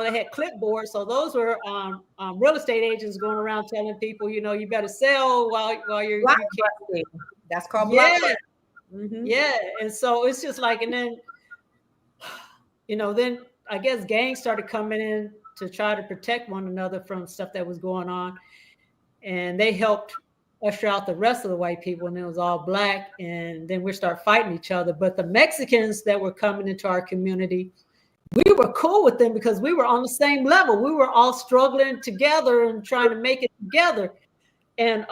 they had clipboards. So those were real estate agents going around telling people, you better sell while you Blockbusting. That's called yeah, blockbusting. yeah. And so it's just like, and then, then I guess gangs started coming in to try to protect one another from stuff that was going on. And they helped usher out the rest of the white people, and it was all black. And then we start fighting each other. But the Mexicans that were coming into our community, we were cool with them because we were on the same level. We were all struggling together and trying to make it together. And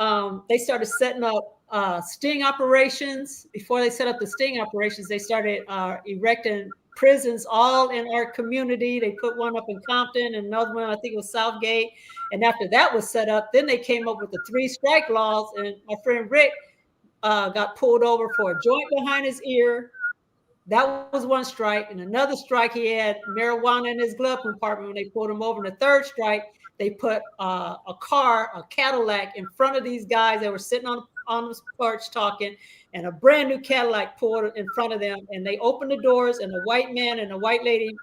they started setting up sting operations. Before they set up the sting operations, they started erecting prisons all in our community. They put one up in Compton and another one, I think it was Southgate. And after that was set up, then they came up with the 3 strike laws. And my friend Rick got pulled over for a joint behind his ear. That was 1 strike. And another strike, he had marijuana in his glove compartment when they pulled him over. And the 3rd strike, they put a Cadillac in front of these guys that were sitting on the porch talking, and a brand new Cadillac pulled in front of them. And they opened the doors, and a white man and a white lady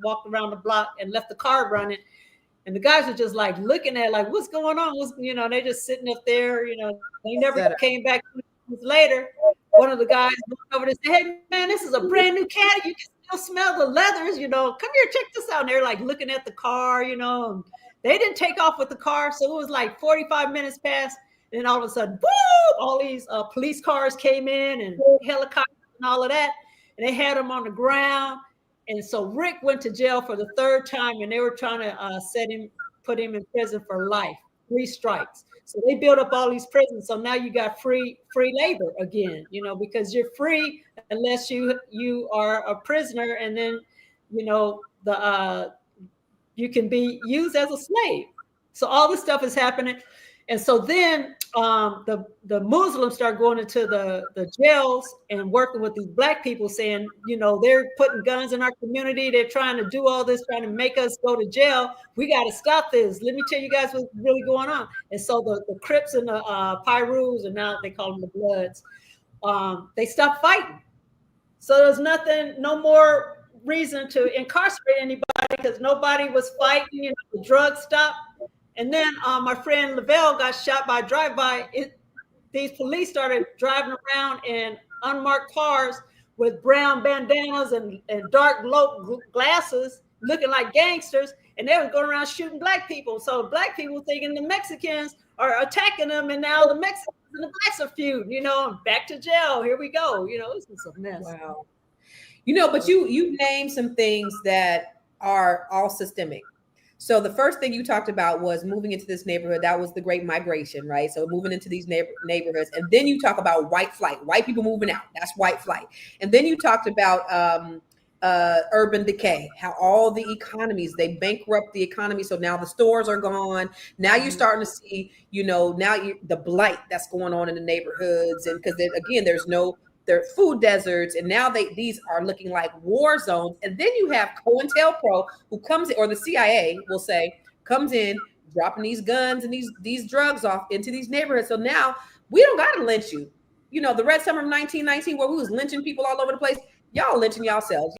walked around the block and left the car running. And the guys were just like looking at like, what's going on? They just sitting up there, they never came back later. One of the guys looked over and said, hey man, this is a brand new Caddy. You can still smell the leathers, come here, check this out. And they're like looking at the car, and they didn't take off with the car. So it was like 45 minutes past. And then all of a sudden, boom, all these police cars came in and helicopters and all of that. And they had him on the ground. And so Rick went to jail for the 3rd time, and they were trying to put him in prison for life, 3 strikes. So they built up all these prisons. So now you got free labor again, because you're free unless you are a prisoner, and then, you can be used as a slave. So all this stuff is happening. And so then the Muslims start going into the jails and working with these black people, saying, they're putting guns in our community. They're trying to do all this, trying to make us go to jail. We got to stop this. Let me tell you guys what's really going on. And so the Crips and the Pyrus, and now they call them the Bloods, they stopped fighting. So there's no more reason to incarcerate anybody because nobody was fighting. The drugs stopped. And then my friend Lavelle got shot by a drive-by. These police started driving around in unmarked cars with brown bandanas and dark glasses, looking like gangsters, and they were going around shooting black people. So black people thinking the Mexicans are attacking them, and now the Mexicans and the blacks are feuding, back to jail. Here we go. This is a mess. Wow. But you named some things that are all systemic. So the first thing you talked about was moving into this neighborhood. That was the Great Migration, right? So moving into these neighborhoods. And then you talk about white flight, white people moving out. That's white flight. And then you talked about urban decay, how all the economies, they bankrupt the economy. So now the stores are gone. Now you're starting to see, the blight that's going on in the neighborhoods. And because again, they're food deserts, and now these are looking like war zones. And then you have COINTELPRO who comes in, or the CIA will say, comes in, dropping these guns and these drugs off into these neighborhoods. So now we don't got to lynch you. The Red Summer of 1919, where we was lynching people all over the place, y'all lynching yourselves.